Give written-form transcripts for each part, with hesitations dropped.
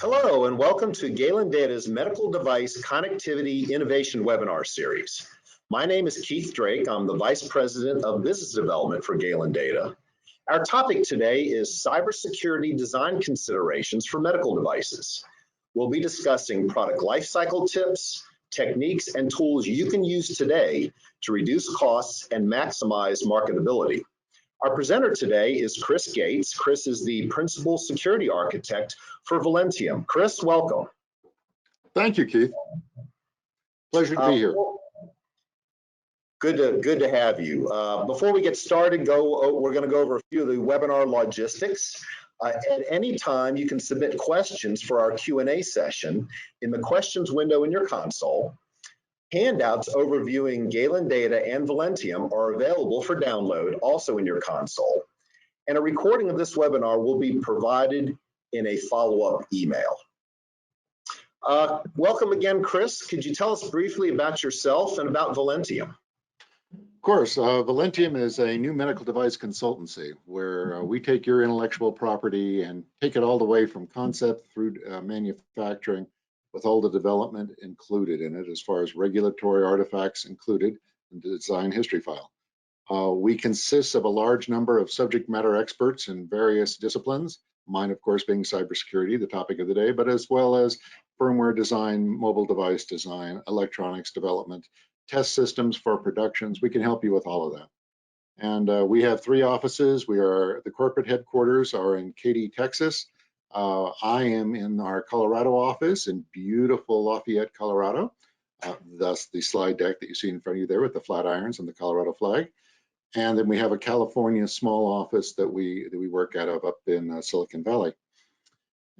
Hello, and welcome to Galen Data's Medical Device Connectivity Innovation Webinar Series. My name is Keith Drake. I'm the Vice President of Business Development for Galen Data. Our topic today is cybersecurity design considerations for medical devices. We'll be discussing product lifecycle tips, techniques, and tools you can use today to reduce costs and maximize marketability. Our presenter today is Chris Gates. Chris is the Principal Security Architect for Velentium. Chris, welcome. Thank you, Keith. Pleasure to be here. Good to have you. Before we get started, we're going to go over a few of the webinar logistics. At any time, you can submit questions for our Q&A session in the questions window in your console. Handouts overviewing Galen Data and Velentium are available for download also in your console. And a recording of this webinar will be provided in a follow-up email. Welcome again, Chris. Could you tell us briefly about yourself and about Velentium? Of course, Velentium is a new medical device consultancy where we take your intellectual property and take it all the way from concept through manufacturing, with all the development included in it as far as regulatory artifacts included in the design history file. We consist of a large number of subject matter experts in various disciplines, mine of course being cybersecurity, the topic of the day, but as well as firmware design, mobile device design, electronics development, test systems for productions. We can help you with all of that. And we have 3 offices. The corporate headquarters are in Katy, Texas. I am in our Colorado office in beautiful Lafayette, Colorado. Thus the slide deck that you see in front of you there with the flat irons and the Colorado flag. And then we have a California small office that we work out of up in Silicon Valley.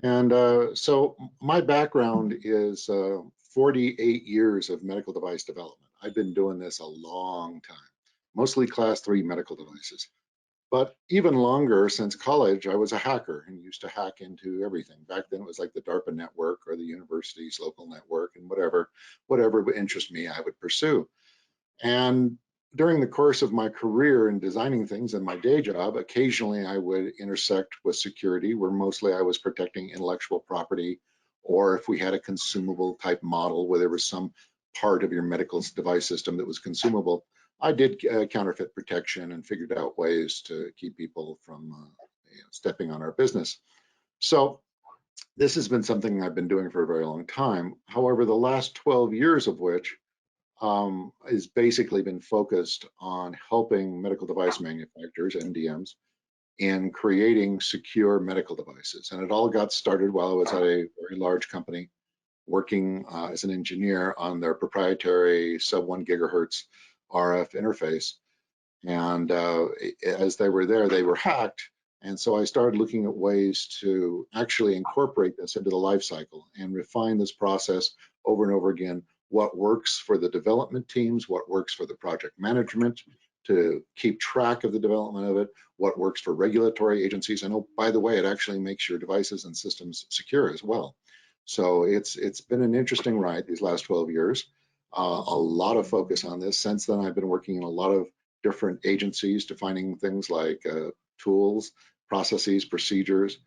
And so my background is 48 years of medical device development. I've been doing this a long time, mostly class 3 medical devices. But even longer, since college, I was a hacker and used to hack into everything. Back then, it was like the DARPA network or the university's local network, and whatever would interest me, I would pursue. And during the course of my career in designing things in my day job, occasionally I would intersect with security, where mostly I was protecting intellectual property, or if we had a consumable type model where there was some part of your medical device system that was consumable, I did counterfeit protection and figured out ways to keep people from stepping on our business. So this has been something I've been doing for a very long time. However, the last 12 years of which has basically been focused on helping medical device manufacturers, MDMs, in creating secure medical devices. And it all got started while I was at a very large company working as an engineer on their proprietary sub-1 gigahertz RF interface. And as they were there, they were hacked. And so I started looking at ways to actually incorporate this into the life cycle and refine this process over and over again. What works for the development teams, what works for the project management to keep track of the development of it, what works for regulatory agencies. And oh, by the way, it actually makes your devices and systems secure as well. So it's been an interesting ride these last 12 years. A lot of focus on this. Since then, I've been working in a lot of different agencies defining things like tools, processes, procedures.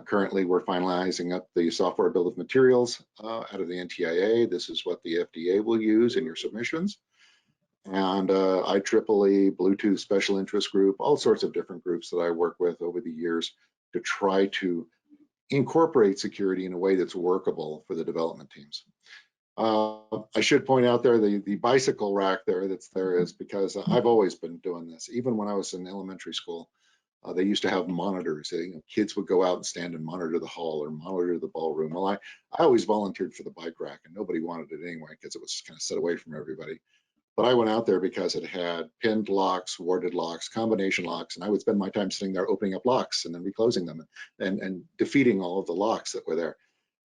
Currently, we're finalizing up the software bill of materials out of the NTIA. This is what the FDA will use in your submissions. And IEEE, Bluetooth Special Interest Group, all sorts of different groups that I work with over the years to try to incorporate security in a way that's workable for the development teams. I should point out there the bicycle rack that's there is because I've always been doing this. Even when I was in elementary school, they used to have monitors. Kids would go out and stand and monitor the hall or monitor the ballroom. Well, I always volunteered for the bike rack, and nobody wanted it anyway because it was kind of set away from everybody. But I went out there because it had pinned locks, warded locks, combination locks, and I would spend my time sitting there opening up locks and then reclosing them and defeating all of the locks that were there.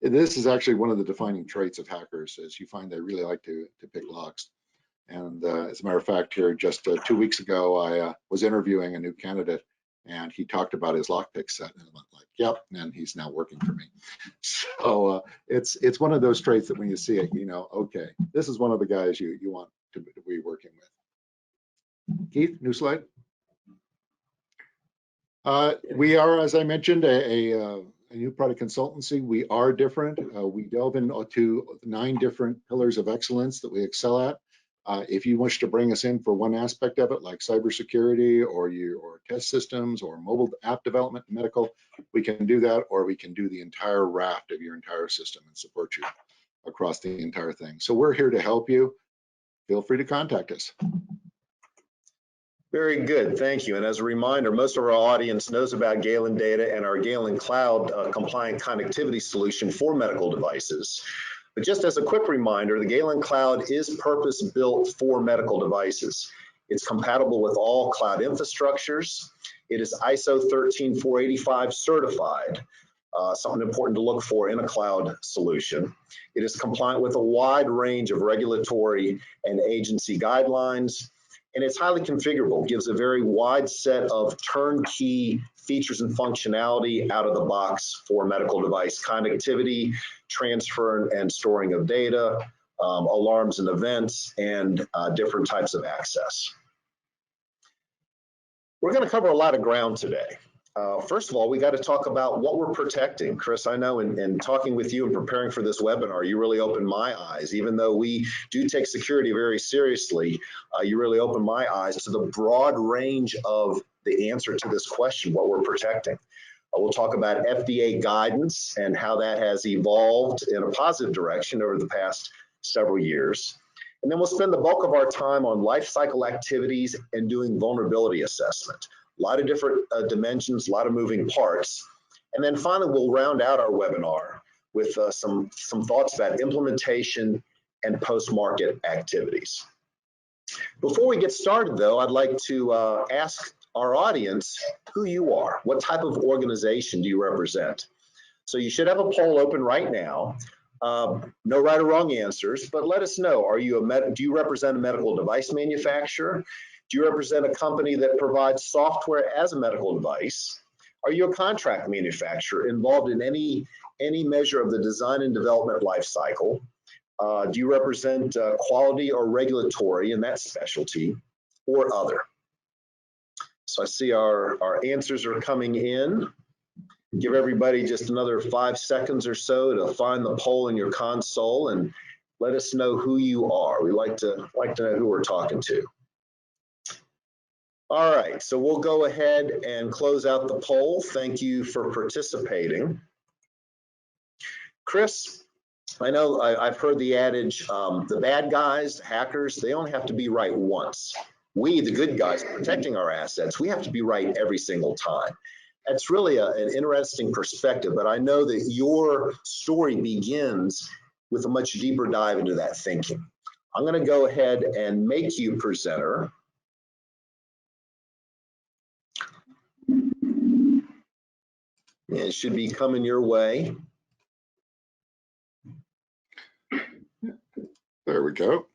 This is actually one of the defining traits of hackers, is you find they really like to pick locks. And as a matter of fact, here just 2 weeks ago, I was interviewing a new candidate, and he talked about his lockpick set, and I'm like, yep, and he's now working for me. So it's one of those traits that when you see it, you know, okay, this is one of the guys you want to be working with. Keith, new slide. We are, as I mentioned, a new product consultancy. We are different. We delve into 9 different pillars of excellence that we excel at. If you wish to bring us in for one aspect of it, like cybersecurity or test systems or mobile app development, medical, we can do that, or we can do the entire raft of your entire system and support you across the entire thing. So we're here to help you. Feel free to contact us. Very good, thank you. And as a reminder, most of our audience knows about Galen Data and our Galen Cloud compliant connectivity solution for medical devices. But just as a quick reminder, the Galen Cloud is purpose-built for medical devices. It's compatible with all cloud infrastructures. It is ISO 13485 certified, something important to look for in a cloud solution. It is compliant with a wide range of regulatory and agency guidelines. And it's highly configurable, gives a very wide set of turnkey features and functionality out of the box for medical device connectivity, transfer and storing of data, alarms and events, and different types of access. We're going to cover a lot of ground today. First of all, we got to talk about what we're protecting. Chris, I know in talking with you and preparing for this webinar, you really opened my eyes. Even though we do take security very seriously, you really opened my eyes to the broad range of the answer to this question, what we're protecting. We'll talk about FDA guidance and how that has evolved in a positive direction over the past several years. And then we'll spend the bulk of our time on lifecycle activities and doing vulnerability assessment. A lot of different dimensions, a lot of moving parts. And then finally, we'll round out our webinar with some thoughts about implementation and post-market activities. Before we get started, though, I'd like to ask our audience who you are. What type of organization do you represent? So you should have a poll open right now. No right or wrong answers, but let us know. Do you represent a medical device manufacturer? Do you represent a company that provides software as a medical device? Are you a contract manufacturer involved in any measure of the design and development life cycle? Do you represent quality or regulatory in that specialty, or other? So I see our answers are coming in. Give everybody just another 5 seconds or so to find the poll in your console and let us know who you are. We like to know who we're talking to. All right, so we'll go ahead and close out the poll. Thank you for participating. Chris, I know I've heard the adage, the bad guys, hackers, they only have to be right once. We, the good guys, protecting our assets, we have to be right every single time. That's really an interesting perspective, but I know that your story begins with a much deeper dive into that thinking. I'm going to go ahead and make you presenter. It should be coming your way. There we go.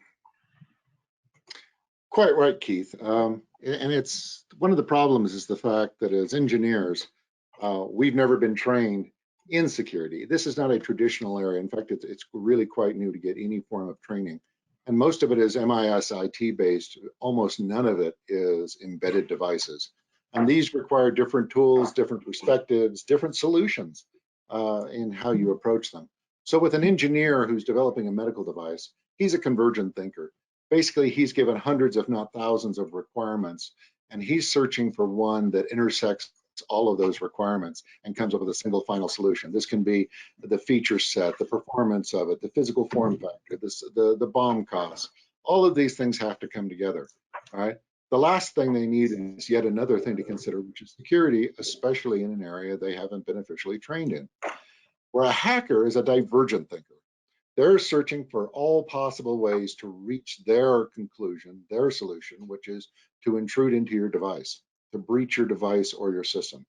Quite right, Keith. And it's one of the problems is the fact that as engineers, we've never been trained in security. This is not a traditional area. In fact, it's really quite new to get any form of training. And most of it is MIS IT based. Almost none of it is embedded devices. And these require different tools, different perspectives, different solutions in how you approach them. So with an engineer who's developing a medical device, he's a convergent thinker. Basically, he's given hundreds, if not thousands, of requirements, and he's searching for one that intersects all of those requirements and comes up with a single final solution. This can be the feature set, the performance of it, the physical form factor, the BOM costs. All of these things have to come together, all right? The last thing they need is yet another thing to consider, which is security, especially in an area they haven't been officially trained in. Where a hacker is a divergent thinker. They're searching for all possible ways to reach their conclusion, their solution, which is to intrude into your device, to breach your device or your system.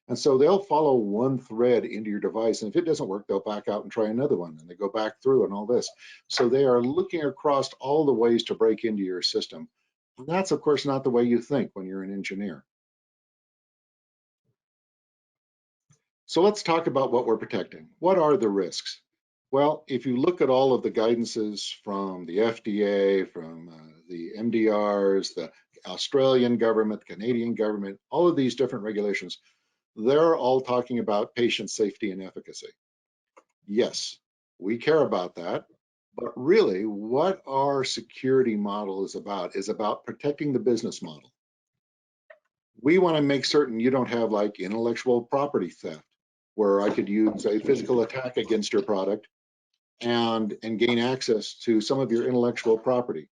And so they'll follow one thread into your device, and if it doesn't work, they'll back out and try another one, and they go back through and all this. So they are looking across all the ways to break into your system. And that's, of course, not the way you think when you're an engineer. So let's talk about what we're protecting. What are the risks? Well, if you look at all of the guidances from the FDA, from the MDRs, Australian government, the Canadian government, all of these different regulations, they're all talking about patient safety and efficacy. Yes, we care about that, but really what our security model is about protecting the business model. We want to make certain you don't have like intellectual property theft, where I could use a physical attack against your product and gain access to some of your intellectual property.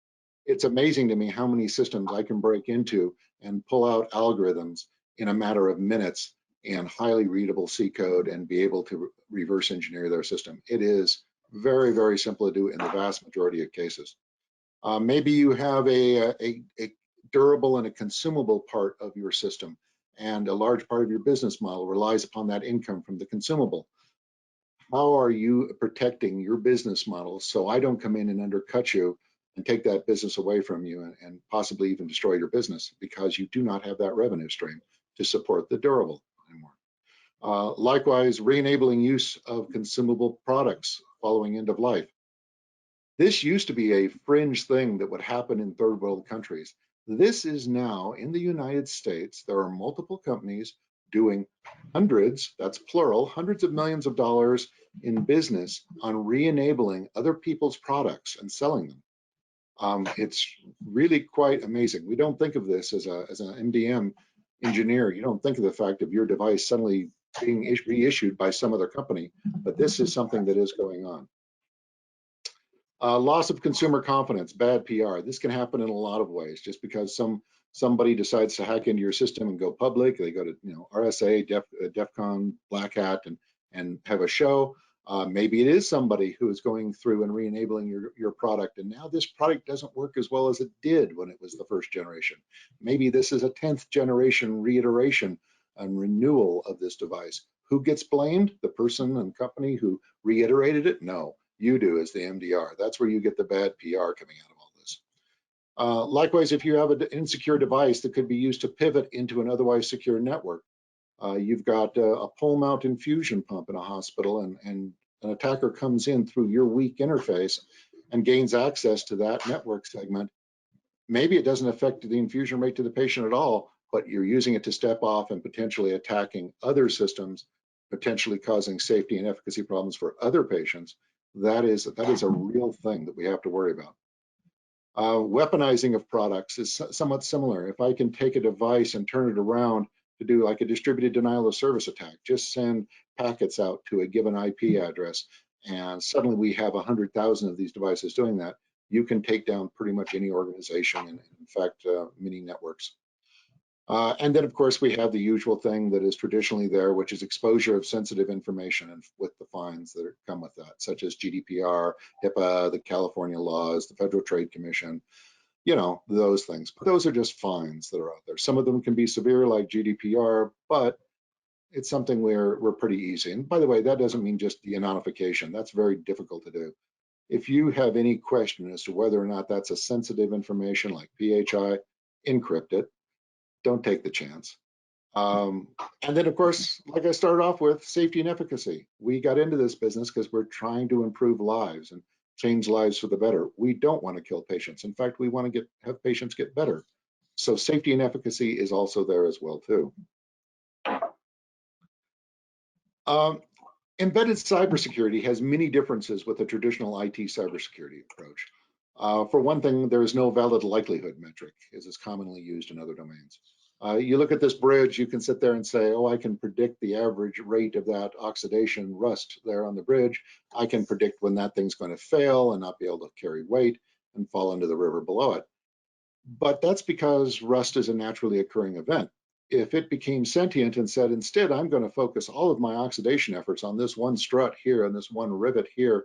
It's amazing to me how many systems I can break into and pull out algorithms in a matter of minutes and highly readable C code and be able to reverse engineer their system. It is very, very simple to do in the vast majority of cases. Maybe you have a durable and a consumable part of your system, and a large part of your business model relies upon that income from the consumable. How are you protecting your business model so I don't come in and undercut you and take that business away from you and possibly even destroy your business because you do not have that revenue stream to support the durable anymore. Likewise, re-enabling use of consumable products following end of life. This used to be a fringe thing that would happen in third world countries. This is now in the United States. There are multiple companies doing hundreds, that's plural, hundreds of millions of dollars in business on re-enabling other people's products and selling them. It's really quite amazing. We don't think of this as an MDM engineer. You don't think of the fact of your device suddenly being reissued by some other company, but this is something that is going on. Loss of consumer confidence, bad PR. This can happen in a lot of ways. Just because somebody decides to hack into your system and go public, they go to RSA, DEF CON, Black Hat, and have a show. Maybe it is somebody who is going through and re-enabling your product, and now this product doesn't work as well as it did when it was the first generation. Maybe this is a 10th generation reiteration and renewal of this device. Who gets blamed? The person and company who reiterated it? No. You do as the MDR. That's where you get the bad PR coming out of all this. Likewise, if you have an insecure device that could be used to pivot into an otherwise secure network, you've got a pole mount infusion pump in a hospital, and an attacker comes in through your weak interface and gains access to that network segment. Maybe it doesn't affect the infusion rate to the patient at all, but you're using it to step off and potentially attacking other systems, potentially causing safety and efficacy problems for other patients. That is a real thing that we have to worry about. Weaponizing of products is somewhat similar. If I can take a device and turn it around to do like a distributed denial of service attack, just send packets out to a given IP address, and suddenly we have 100,000 of these devices doing that, you can take down pretty much any organization, and in fact, many networks. And then, of course, we have the usual thing that is traditionally there, which is exposure of sensitive information, and with the fines that come with that, such as GDPR, HIPAA, the California laws, the Federal Trade Commission, those things. But those are just fines that are out there. Some of them can be severe, like GDPR, but it's something we're pretty easy. And by the way, that doesn't mean just de-anonymification. That's very difficult to do. If you have any question as to whether or not that's a sensitive information like PHI, encrypt it. Don't take the chance. And then, of course, like I started off with, safety and efficacy. We got into this business because we're trying to improve lives and change lives for the better. We don't want to kill patients. In fact, we want to have patients get better. So safety and efficacy is also there as well, too. Embedded cybersecurity has many differences with the traditional IT cybersecurity approach. For one thing, there is no valid likelihood metric, as is commonly used in other domains. You look at this bridge, you can sit there and say, oh, I can predict the average rate of that oxidation rust there on the bridge. I can predict when that thing's going to fail and not be able to carry weight and fall into the river below it. But that's because rust is a naturally occurring event. If it became sentient and said, instead, I'm going to focus all of my oxidation efforts on this one strut here and this one rivet here,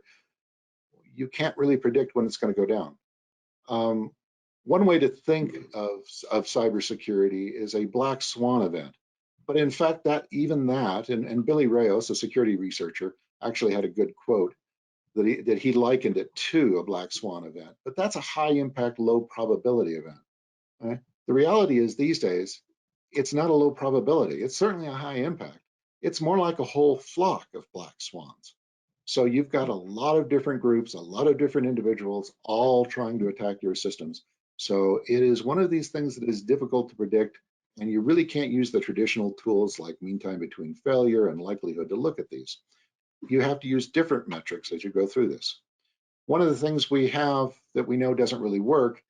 you can't really predict when it's going to go down. One way to think of cybersecurity is a black swan event. But in fact, even that, and Billy Rayos, a security researcher, actually had a good quote that he likened it to a black swan event. But that's a high impact, low probability event. Right? The reality is these days, it's not a low probability. It's certainly a high impact. It's more like a whole flock of black swans. So you've got a lot of different groups, a lot of different individuals, all trying to attack your systems. So it is one of these things that is difficult to predict, and you really can't use the traditional tools like mean time between failure and likelihood to look at these. You have to use different metrics as you go through this. One of the things we have that we know doesn't really work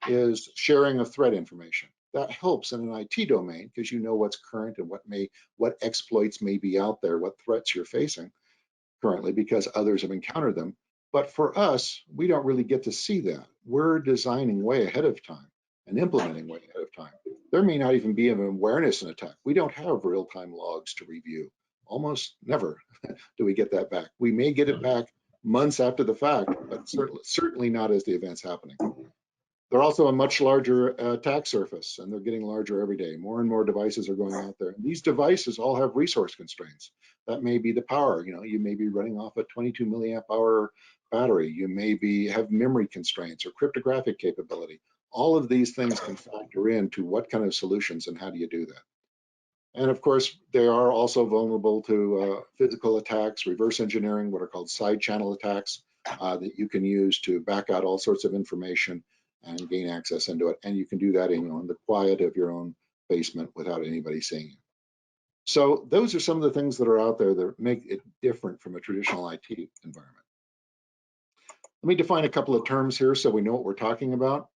is sharing of threat information. That helps in an IT domain because you know what's current and what exploits may be out there, what threats you're facing currently because others have encountered them. But for us, we don't really get to see that. We're designing way ahead of time and implementing way ahead of time. There may not even be an awareness in attack. We don't have real-time logs to review. Almost never do we get that back. We may get it back months after the fact, but certainly not as the event's happening. They're also a much larger attack surface, and they're getting larger every day. More and more devices are going out there. And these devices all have resource constraints. That may be the power. You may be running off a 22 milliamp hour battery. You may have memory constraints or cryptographic capability. All of these things can factor into what kind of solutions and how do you do that. And of course, they are also vulnerable to physical attacks, reverse engineering, what are called side channel attacks that you can use to back out all sorts of information and gain access into it. And you can do that in the quiet of your own basement without anybody seeing you. So those are some of the things that are out there that make it different from a traditional IT environment. Let me define a couple of terms here so we know what we're talking about.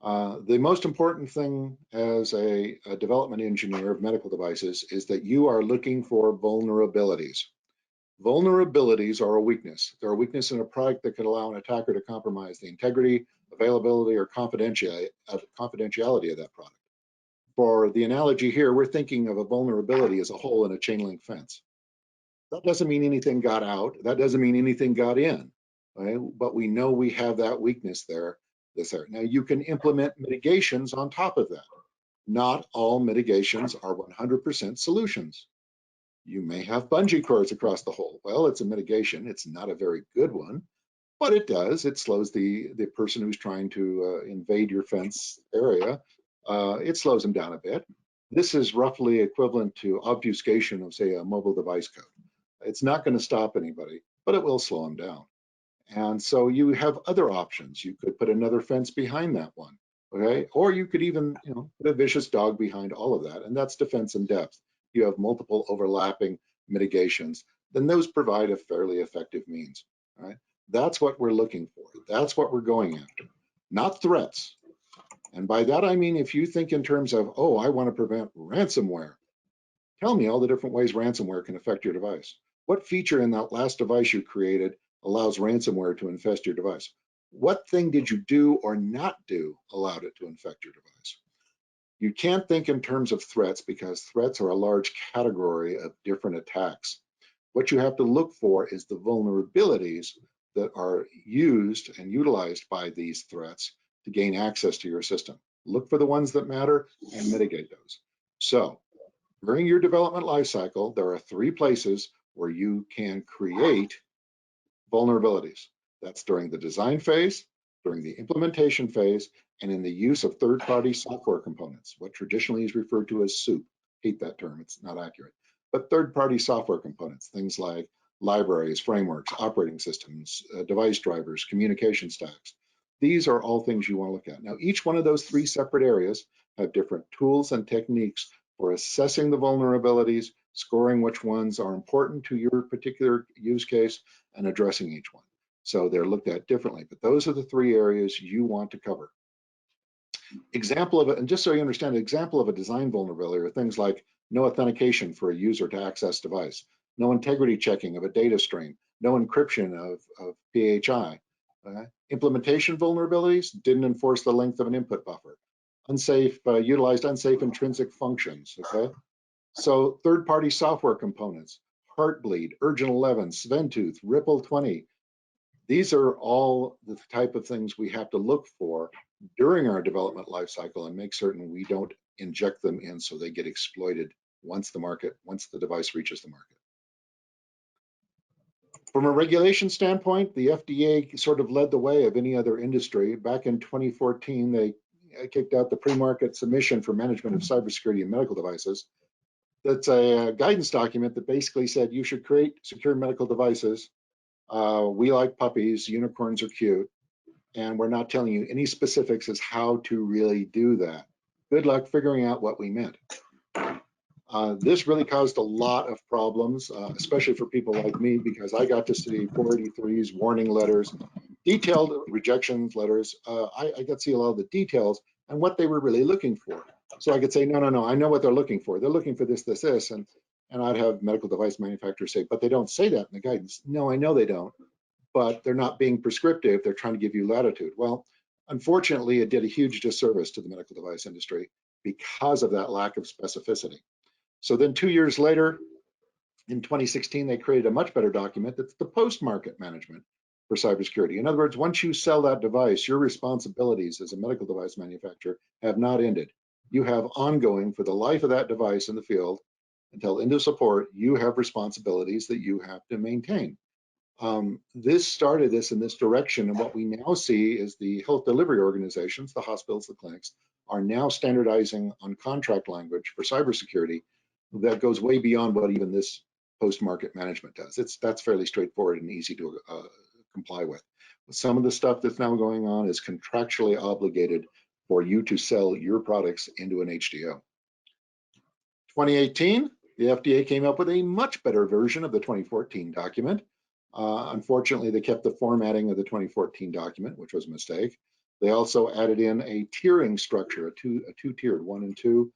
The most important thing as a development engineer of medical devices is that you are looking for vulnerabilities. Vulnerabilities are a weakness. They're a weakness in a product that could allow an attacker to compromise the integrity, availability, or confidentiality of that product. For the analogy here, we're thinking of a vulnerability as a hole in a chain link fence. That doesn't mean anything got out. That doesn't mean anything got in, right? But we know we have that weakness there. Now you can implement mitigations on top of that. Not all mitigations are 100% solutions. You may have bungee cords across the hole. Well, it's a mitigation. It's not a very good one, but it does. It slows the person who's trying to invade your fence area. It slows them down a bit. This is roughly equivalent to obfuscation of, say, a mobile device code. It's not going to stop anybody, but it will slow them down. And so you have other options. You could put another fence behind that one, okay? Or you could even, put a vicious dog behind all of that, and that's defense in depth. You have multiple overlapping mitigations, then those provide a fairly effective means, right? That's what we're looking for. That's what we're going after, not threats. And by that, I mean, if you think in terms of, oh, I want to prevent ransomware, tell me all the different ways ransomware can affect your device. What feature in that last device you created allows ransomware to infest your device? What thing did you do or not do allowed it to infect your device? You can't think in terms of threats because threats are a large category of different attacks. What you have to look for is the vulnerabilities that are used and utilized by these threats to gain access to your system. Look for the ones that matter and mitigate those. So during your development lifecycle, there are 3 places where you can create vulnerabilities. That's during the design phase, during the implementation phase, and in the use of third-party software components, what traditionally is referred to as soup. Hate that term, it's not accurate. But third-party software components, things like libraries, frameworks, operating systems, device drivers, communication stacks. These are all things you want to look at. Now, each one of those 3 separate areas have different tools and techniques for assessing the vulnerabilities, scoring which ones are important to your particular use case, and addressing each one. So they're looked at differently, but those are the 3 areas you want to cover. Example of it, and just so you understand, an example of a design vulnerability are things like no authentication for a user to access device, no integrity checking of a data stream, no encryption of PHI. Implementation vulnerabilities didn't enforce the length of an input buffer. Utilized unsafe intrinsic functions, okay? So third-party software components, Heartbleed, Urgent 11, Sventooth, Ripple 20. These are all the type of things we have to look for during our development lifecycle and make certain we don't inject them in so they get exploited once the device reaches the market. From a regulation standpoint, the FDA sort of led the way of any other industry. Back in 2014, they kicked out the pre-market submission for management of cybersecurity in medical devices. That's a guidance document that basically said you should create secure medical devices. We like puppies, unicorns are cute, and we're not telling you any specifics as how to really do that. Good luck figuring out what we meant. This really caused a lot of problems, especially for people like me, because I got to see 483s, warning letters, detailed rejections letters. I got to see a lot of the details and what they were really looking for. So I could say, no, I know what they're looking for. They're looking for this, and I'd have medical device manufacturers say, but they don't say that in the guidance. No, I know they don't, but they're not being prescriptive. They're trying to give you latitude. Well, unfortunately, it did a huge disservice to the medical device industry because of that lack of specificity. So then 2 years later, in 2016, they created a much better document that's the post-market management for cybersecurity. In other words, once you sell that device, your responsibilities as a medical device manufacturer have not ended. You have ongoing, for the life of that device in the field, until end of support, you have responsibilities that you have to maintain. This started this in this direction, and what we now see is the health delivery organizations, the hospitals, the clinics, are now standardizing on contract language for cybersecurity that goes way beyond what even this post-market management does. That's fairly straightforward and easy to comply with. But some of the stuff that's now going on is contractually obligated for you to sell your products into an HDO. 2018, the FDA came up with a much better version of the 2014 document. Unfortunately, they kept the formatting of the 2014 document, which was a mistake. They also added in a tiering structure, a two-tiered, 1 and 2,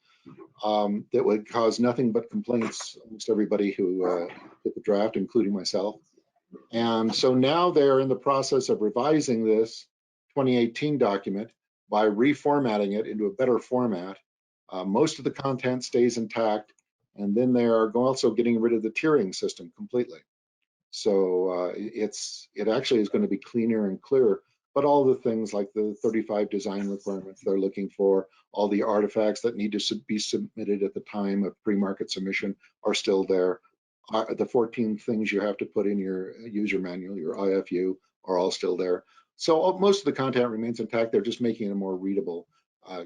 that would cause nothing but complaints amongst everybody who did the draft, including myself. And so now they're in the process of revising this 2018 document by reformatting it into a better format. Most of the content stays intact, and then they are also getting rid of the tiering system completely. So it actually is going to be cleaner and clearer, but all the things like the 35 design requirements they're looking for, all the artifacts that need to be submitted at the time of pre-market submission are still there. The 14 things you have to put in your user manual, your IFU, are all still there. So most of the content remains intact. They're just making it a more readable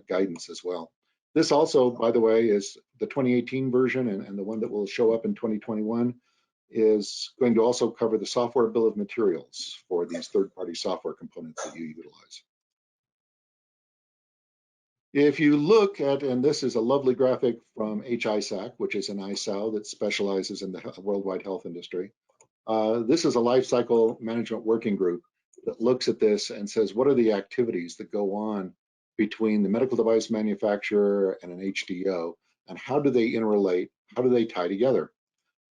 guidance as well. This also, by the way, is the 2018 version, and the one that will show up in 2021 is going to also cover the software bill of materials for these third-party software components that you utilize. If you look at, and this is a lovely graphic from HISAC, which is an ISAO that specializes in the worldwide health industry. This is a lifecycle management working group that looks at this and says, what are the activities that go on between the medical device manufacturer and an HDO, and how do they interrelate? How do they tie together?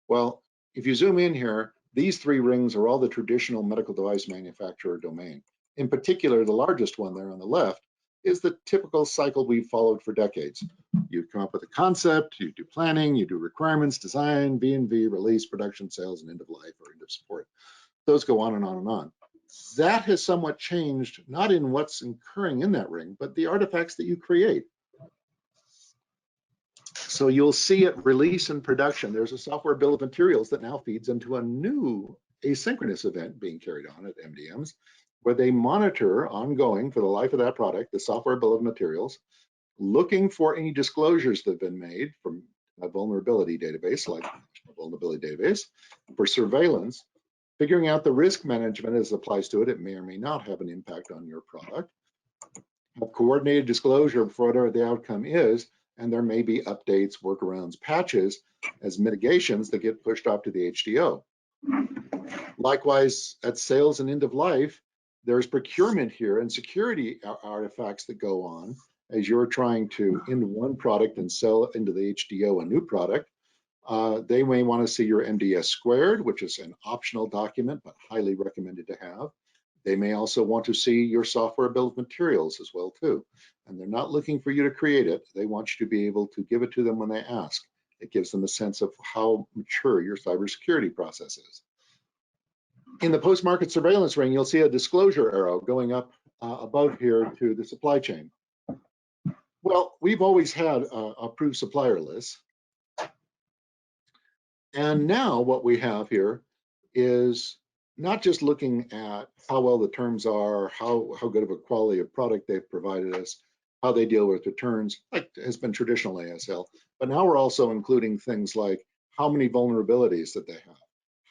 Well, if you zoom in here, these 3 rings are all the traditional medical device manufacturer domain. In particular, the largest one there on the left is the typical cycle we've followed for decades. You come up with a concept, you do planning, you do requirements, design, V&V, release, production, sales, and end of life or end of support. Those go on and on and on. That has somewhat changed, not in what's occurring in that ring, but the artifacts that you create. So you'll see at release and production, there's a software bill of materials that now feeds into a new asynchronous event being carried on at MDMs, where they monitor ongoing for the life of that product, the software bill of materials, looking for any disclosures that have been made from a vulnerability database, like a vulnerability database, for surveillance, figuring out the risk management as it applies to it. It may or may not have an impact on your product. Have coordinated disclosure for whatever the outcome is, and there may be updates, workarounds, patches as mitigations that get pushed off to the HDO. Likewise, at sales and end of life, there's procurement here and security artifacts that go on as you're trying to end one product and sell into the HDO a new product. They may want to see your MDS squared, which is an optional document, but highly recommended to have. They may also want to see your software bill of materials as well too. And they're not looking for you to create it. They want you to be able to give it to them when they ask. It gives them a sense of how mature your cybersecurity process is. In the post-market surveillance ring, you'll see a disclosure arrow going up above here to the supply chain. Well, we've always had approved supplier lists. And now what we have here is not just looking at how well the terms are, how good of a quality of product they've provided us, how they deal with returns, like has been traditional ASL, but now we're also including things like how many vulnerabilities that they have.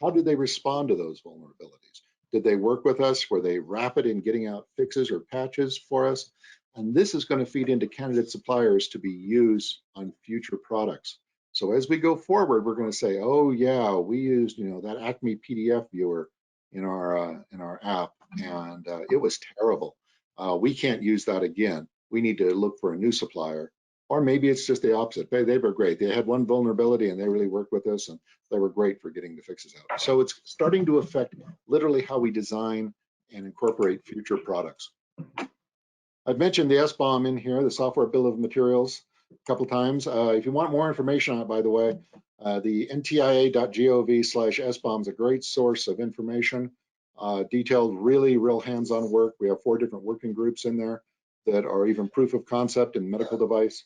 How do they respond to those vulnerabilities? Did they work with us? Were they rapid in getting out fixes or patches for us? And this is going to feed into candidate suppliers to be used on future products. So as we go forward, we're going to say, oh yeah, we used that Acme PDF viewer in our app, and it was terrible. We can't use that again. We need to look for a new supplier. Or maybe it's just the opposite. They were great. They had one vulnerability and they really worked with us, and they were great for getting the fixes out. So it's starting to affect literally how we design and incorporate future products. I've mentioned the SBOM in here, the software bill of materials, a couple times. If you want more information on it, by the way, the ntia.gov/SBOM is a great source of information, detailed, really real hands-on work. We have 4 different working groups in there that are even proof of concept in medical device,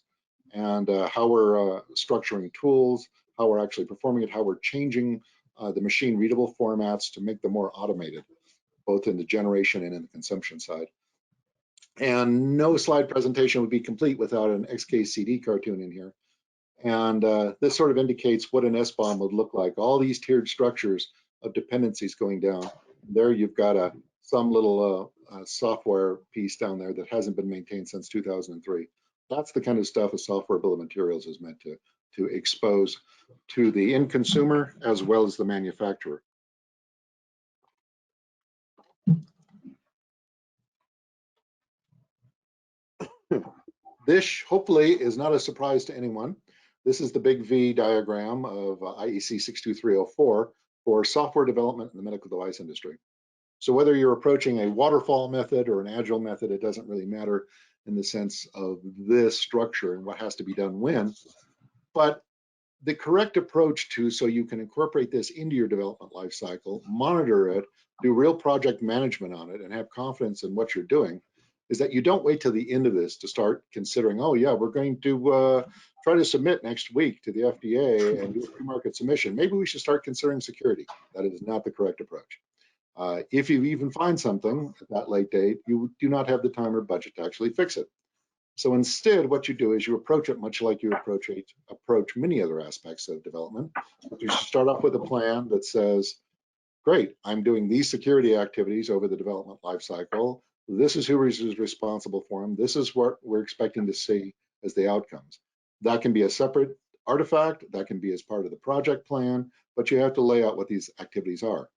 and how we're structuring tools, how we're actually performing it, how we're changing the machine readable formats to make them more automated, both in the generation and in the consumption side. And no slide presentation would be complete without an XKCD cartoon in here. And this sort of indicates what an SBOM would look like. All these tiered structures of dependencies going down. There you've got some little software piece down there that hasn't been maintained since 2003. That's the kind of stuff a software bill of materials is meant to expose to the end consumer as well as the manufacturer. This hopefully is not a surprise to anyone. This is the big V diagram of IEC 62304 for software development in the medical device industry. So whether you're approaching a waterfall method or an agile method, it doesn't really matter in the sense of this structure and what has to be done when. But the correct approach so you can incorporate this into your development lifecycle, monitor it, do real project management on it, and have confidence in what you're doing, is that you don't wait till the end of this to start considering, oh yeah, we're going to try to submit next week to the FDA and do a pre-market submission. Maybe we should start considering security. That is not the correct approach. If you even find something at that late date, you do not have the time or budget to actually fix it. So instead, what you do is you approach it much like you approach many other aspects of development. You should start off with a plan that says, great, I'm doing these security activities over the development lifecycle. This is who is responsible for them. This is what we're expecting to see as the outcomes. That can be a separate artifact, that can be as part of the project plan, but you have to lay out what these activities are.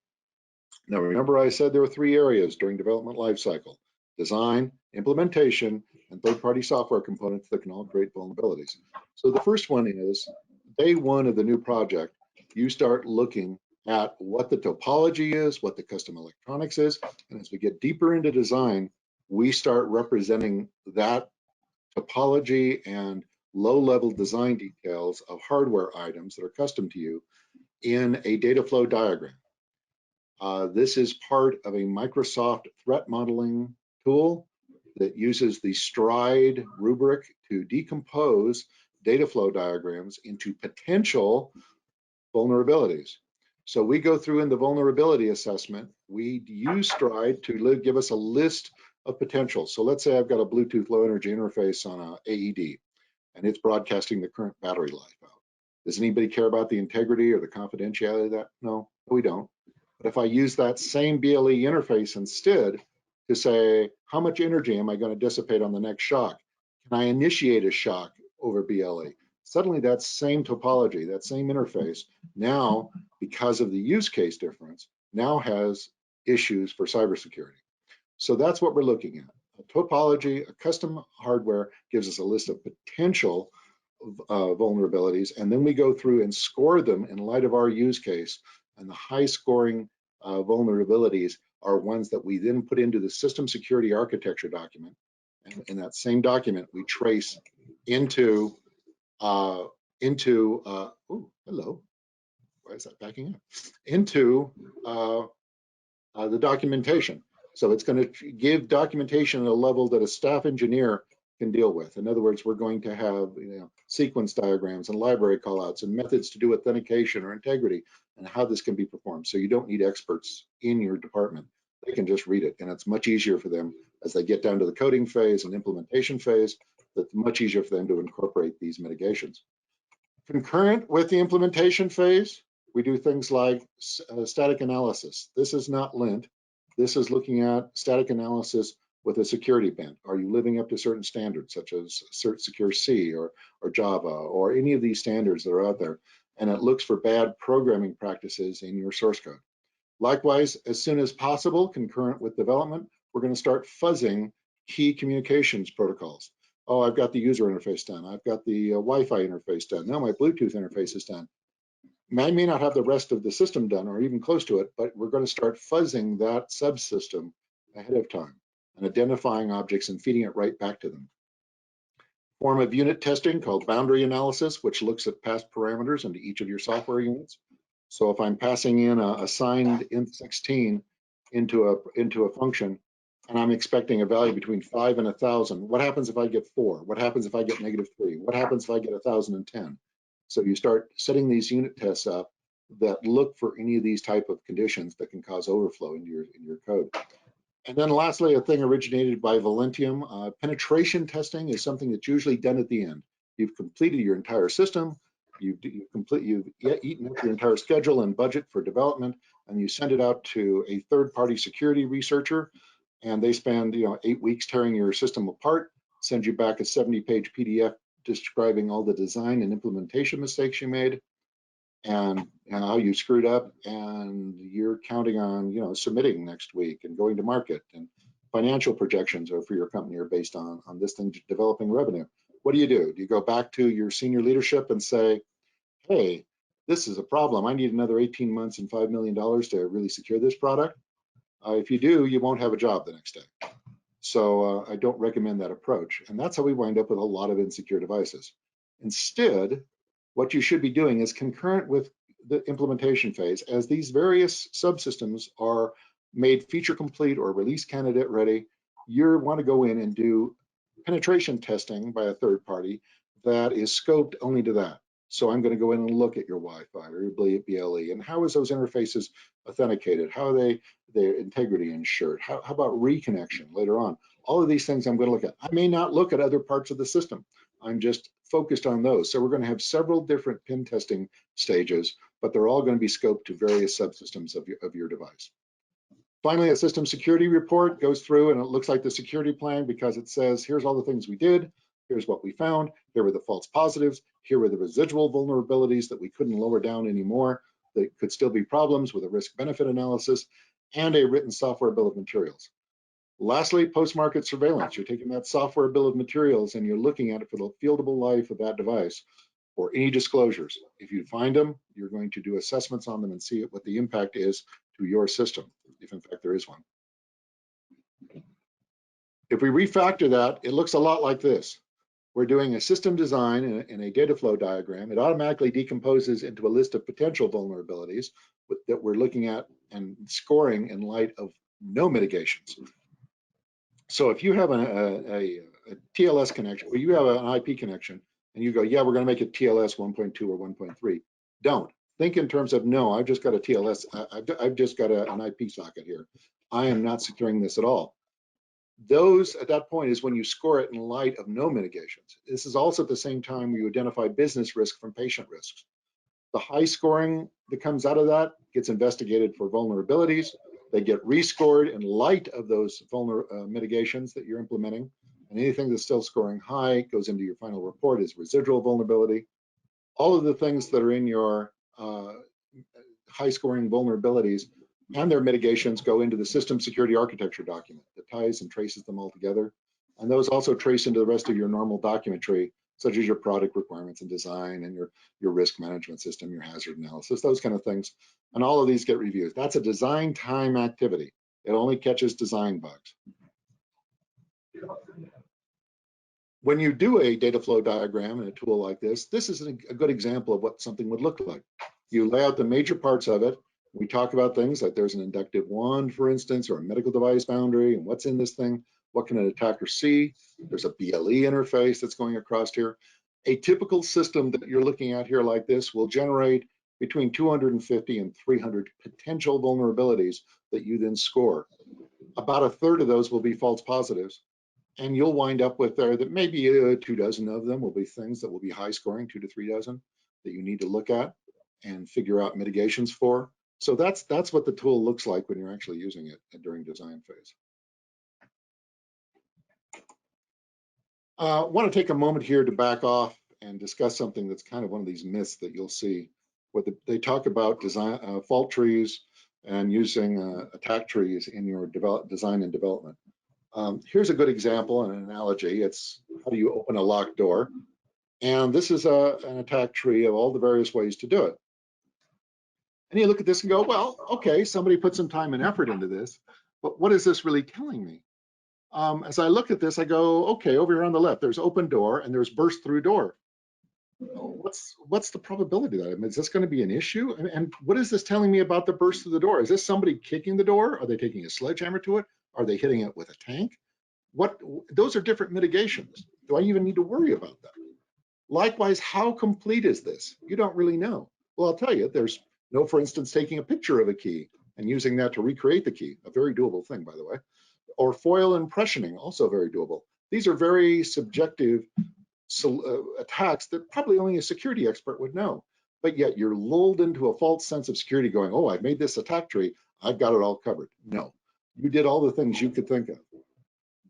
Now, remember I said there were 3 areas during development lifecycle: design, implementation, and third-party software components that can all create vulnerabilities. So the first one is, day 1 of the new project, you start looking at what the topology is, what the custom electronics is, and as we get deeper into design, we start representing that topology and low-level design details of hardware items that are custom to you in a data flow diagram. This is part of a Microsoft threat modeling tool that uses the STRIDE rubric to decompose data flow diagrams into potential vulnerabilities. So we go through in the vulnerability assessment, we use STRIDE to give us a list of potentials. So let's say I've got a Bluetooth low energy interface on a AED, and it's broadcasting the current battery life out. Does anybody care about the integrity or the confidentiality of that? No, we don't. But if I use that same BLE interface instead to say, how much energy am I going to dissipate on the next shock? Can I initiate a shock over BLE? Suddenly that same topology, that same interface, now, because of the use case difference, now has issues for cybersecurity. So that's what we're looking at. A topology, a custom hardware gives us a list of potential vulnerabilities, and then we go through and score them in light of our use case. And the high scoring vulnerabilities are ones that we then put into the system security architecture document. And in that same document, we trace into oh, hello, why is that backing up? Into the documentation. So it's going to give documentation at a level that a staff engineer can deal with. In other words, we're going to have sequence diagrams and library callouts and methods to do authentication or integrity and how this can be performed. So you don't need experts in your department. They can just read it, and it's much easier for them as they get down to the coding phase and implementation phase. That's much easier for them to incorporate these mitigations. Concurrent with the implementation phase, we do things like static analysis. This is not lint. This is looking at static analysis with a security bent. Are you living up to certain standards, such as Cert Secure C or Java or any of these standards that are out there? And it looks for bad programming practices in your source code. Likewise, as soon as possible, concurrent with development, we're going to start fuzzing key communications protocols. Oh, I've got the user interface done. I've got the Wi-Fi interface done. Now my Bluetooth interface is done. I may not have the rest of the system done or even close to it, but we're going to start fuzzing that subsystem ahead of time and identifying objects and feeding it right back to them. Form of unit testing called boundary analysis, which looks at past parameters into each of your software units. So if I'm passing in a signed int16 into a function, and I'm expecting a value between 5 and 1,000, what happens if I get 4? What happens if I get -3? What happens if I get 1,010? So you start setting these unit tests up that look for any of these type of conditions that can cause overflow in your code. And then lastly, a thing originated by Velentium, penetration testing is something that's usually done at the end. You've completed your entire system, you've eaten up your entire schedule and budget for development, and you send it out to a third-party security researcher, and they spend 8 weeks tearing your system apart, send you back a 70-page PDF describing all the design and implementation mistakes you made and how you screwed up, and you're counting on submitting next week and going to market, and financial projections are for your company are based on this thing developing revenue. What do? Do you go back to your senior leadership and say, hey, this is a problem, I need another 18 months and $5 million to really secure this product? If you do, you won't have a job the next day. So I don't recommend that approach. And that's how we wind up with a lot of insecure devices. Instead, what you should be doing is concurrent with the implementation phase, as these various subsystems are made feature complete or release candidate ready, you want to go in and do penetration testing by a third party that is scoped only to that. So I'm going to go in and look at your Wi-Fi or your BLE, and how is those interfaces authenticated? How are their integrity ensured? How about reconnection later on? All of these things I'm going to look at. I may not look at other parts of the system. I'm just focused on those. So we're going to have several different pen testing stages, but they're all going to be scoped to various subsystems of your device. Finally, a system security report goes through and it looks like the security plan, because it says, here's all the things we did, here's what we found, here were the false positives, here were the residual vulnerabilities that we couldn't lower down anymore, that could still be problems with a risk-benefit analysis, and a written software bill of materials. Lastly, post-market surveillance. You're taking that software bill of materials and you're looking at it for the fieldable life of that device or any disclosures. If you find them, you're going to do assessments on them and see what the impact is to your system, if in fact there is one. If we refactor that, it looks a lot like this. We're doing a system design in a data flow diagram. It automatically decomposes into a list of potential vulnerabilities that we're looking at and scoring in light of no mitigations. So if you have a TLS connection, or you have an IP connection, and you go, yeah, we're going to make it TLS 1.2 or 1.3, don't. Think in terms of, no, I've just got a TLS, I've just got an IP socket here. I am not securing this at all. Those, at that point, is when you score it in light of no mitigations. This is also at the same time you identify business risk from patient risks. The high scoring that comes out of that gets investigated for vulnerabilities. They get rescored in light of those mitigations that you're implementing. And anything that's still scoring high goes into your final report as residual vulnerability. All of the things that are in your high scoring vulnerabilities and their mitigations go into the system security architecture document that ties and traces them all together. And those also trace into the rest of your normal document tree, such as your product requirements and design and your risk management system, your hazard analysis, those kind of things. And all of these get reviewed. That's a design time activity. It only catches design bugs. When you do a data flow diagram in a tool like this is a good example of what something would look like. You lay out the major parts of it. We talk about things like there's an inductive wand, for instance, or a medical device boundary, and what's in this thing. What can an attacker see? There's a BLE interface that's going across here. A typical system that you're looking at here like this will generate between 250 and 300 potential vulnerabilities that you then score. About a third of those will be false positives. And you'll wind up with there that maybe 2 dozen of them will be things that will be high scoring, 2 to 3 dozen, that you need to look at and figure out mitigations for. So that's what the tool looks like when you're actually using it during design phase. I want to take a moment here to back off and discuss something that's kind of one of these myths that you'll see, where they talk about design fault trees and using attack trees in your design and development. Here's a good example and an analogy. It's how do you open a locked door? And this is an attack tree of all the various ways to do it. And you look at this and go, well, okay, somebody put some time and effort into this, but what is this really telling me? As I look at this, I go, okay, over here on the left, there's open door and there's burst through door. What's the probability of that? I mean, is this going to be an issue? And what is this telling me about the burst through the door? Is this somebody kicking the door? Are they taking a sledgehammer to it? Are they hitting it with a tank? Those are different mitigations. Do I even need to worry about that? Likewise, how complete is this? You don't really know. Well, I'll tell you, there's no, for instance, taking a picture of a key and using that to recreate the key, a very doable thing, by the way, or foil impressioning, also very doable. These are very subjective attacks that probably only a security expert would know, but yet you're lulled into a false sense of security going, oh, I've made this attack tree, I've got it all covered. No, you did all the things you could think of.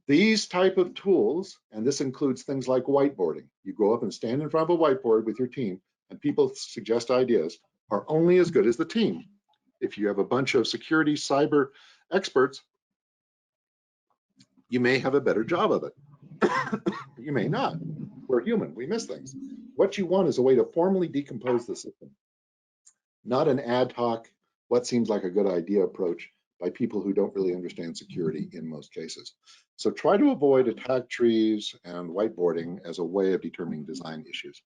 These type of tools, and this includes things like whiteboarding. You go up and stand in front of a whiteboard with your team and people suggest ideas, are only as good as the team. If you have a bunch of security cyber experts, you may have a better job of it. You may not. We're human, we miss things. What you want is a way to formally decompose the system, not an ad hoc, what seems like a good idea approach by people who don't really understand security in most cases. So try to avoid attack trees and whiteboarding as a way of determining design issues.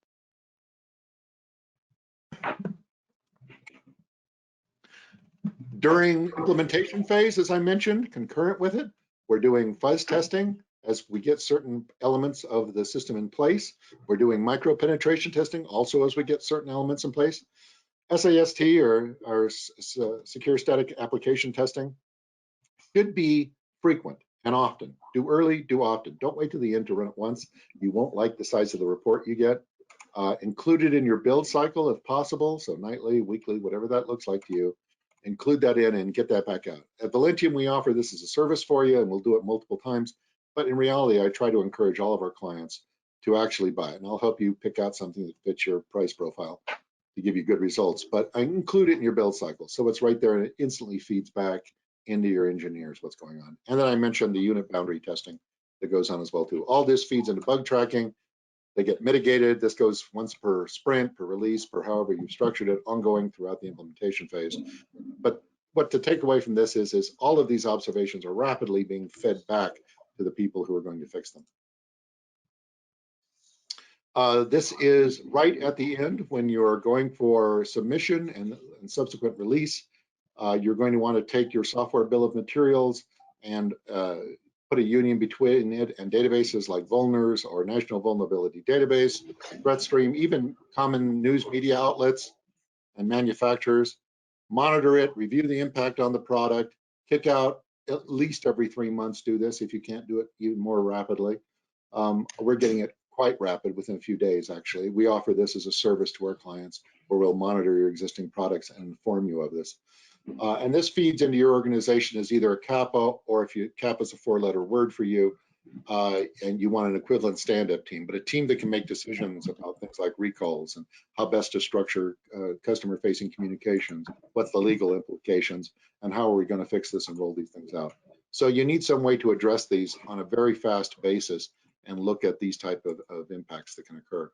During implementation phase, as I mentioned, concurrent with it, we're doing fuzz testing as we get certain elements of the system in place. We're doing micro penetration testing also as we get certain elements in place. SAST or secure static application testing should be frequent and often. Do early, do often. Don't wait till the end to run it once. You won't like the size of the report you get. Include it in your build cycle if possible, so nightly, weekly, whatever that looks like to you. Include that in and get that back out. At Velentium, we offer this as a service for you, and we'll do it multiple times. But in reality, I try to encourage all of our clients to actually buy it, and I'll help you pick out something that fits your price profile to give you good results. But I include it in your build cycle, so it's right there and it instantly feeds back into your engineers what's going on. And then I mentioned the unit boundary testing that goes on as well too. All this feeds into bug tracking. They get mitigated. This goes once per sprint, per release, per however you've structured it, ongoing throughout the implementation phase. But what to take away from this is all of these observations are rapidly being fed back to the people who are going to fix them. This is right at the end when you're going for submission and subsequent release. You're going to want to take your software bill of materials and put a union between it and databases like Vulners or National Vulnerability Database, ThreatStream, even common news media outlets and manufacturers. Monitor it, review the impact on the product, kick out at least every 3 months. Do this if you can't do it even more rapidly. We're getting it quite rapid within a few days, actually. We offer this as a service to our clients where we'll monitor your existing products and inform you of this. And this feeds into your organization as either a CAPA, or if CAPA is a 4-letter word for you, and you want an equivalent stand-up team, but a team that can make decisions about things like recalls and how best to structure customer-facing communications, what's the legal implications, and how are we going to fix this and roll these things out. So you need some way to address these on a very fast basis and look at these type of impacts that can occur.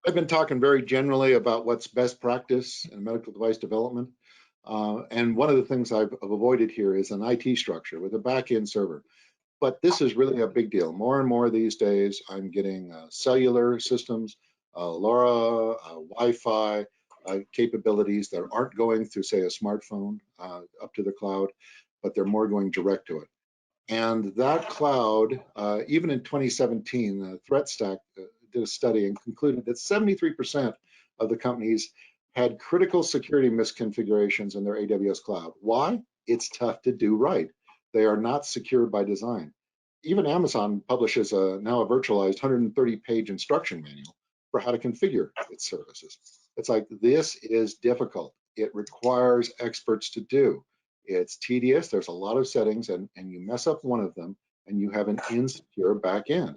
I've been talking very generally about what's best practice in medical device development. And one of the things I've avoided here is an IT structure with a back-end server. But this is really a big deal. More and more these days, I'm getting cellular systems, LoRa, Wi-Fi capabilities that aren't going through, say, a smartphone up to the cloud, but they're more going direct to it. And that cloud, even in 2017, ThreatStack did a study and concluded that 73% of the companies had critical security misconfigurations in their AWS cloud. Why? It's tough to do right. They are not secured by design. Even Amazon publishes now a virtualized 130-page instruction manual for how to configure its services. It's like, this is difficult. it requires experts to do. It's tedious, there's a lot of settings, and you mess up one of them and you have an insecure back end.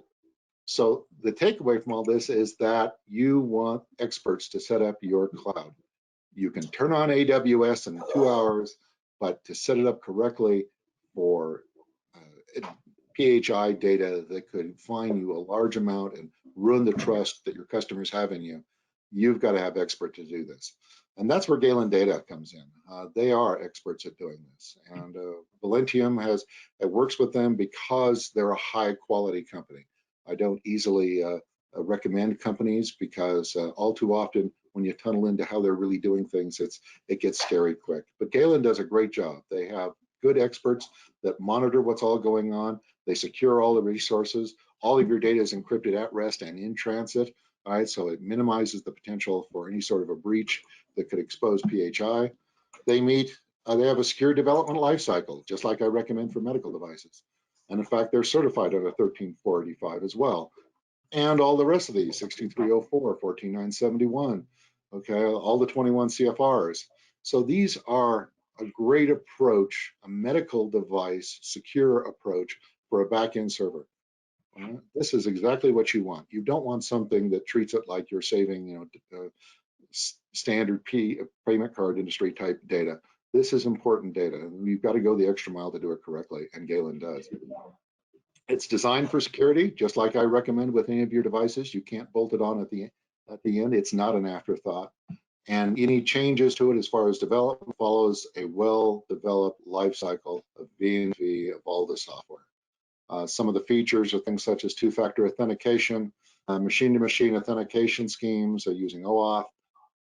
So the takeaway from all this is that you want experts to set up your cloud. You can turn on AWS in 2 hours, but to set it up correctly for PHI data that could fine you a large amount and ruin the trust that your customers have in you, you've got to have experts to do this. And that's where Galen Data comes in. They are experts at doing this. And Velentium it works with them because they're a high quality company. I don't easily recommend companies because all too often when you tunnel into how they're really doing things, it gets scary quick. But Galen does a great job. They have good experts that monitor what's all going on. They secure all the resources. All of your data is encrypted at rest and in transit. All right, so it minimizes the potential for any sort of a breach that could expose PHI. They have a secure development lifecycle, just like I recommend for medical devices. And in fact, they're certified under 13485 as well. And all the rest of these, 16304, 14971, okay, all the 21 CFRs. So these are a great approach, a medical device secure approach for a back-end server. This is exactly what you want. You don't want something that treats it like you're saving, standard payment card industry type data. This is important data, and you've got to go the extra mile to do it correctly, and Galen does. It's designed for security, just like I recommend with any of your devices. You can't bolt it on at the end. It's not an afterthought. And any changes to it as far as development follows a well-developed life cycle of V&V of all the software. Some of the features are things such as two-factor authentication, machine-to-machine authentication schemes using OAuth,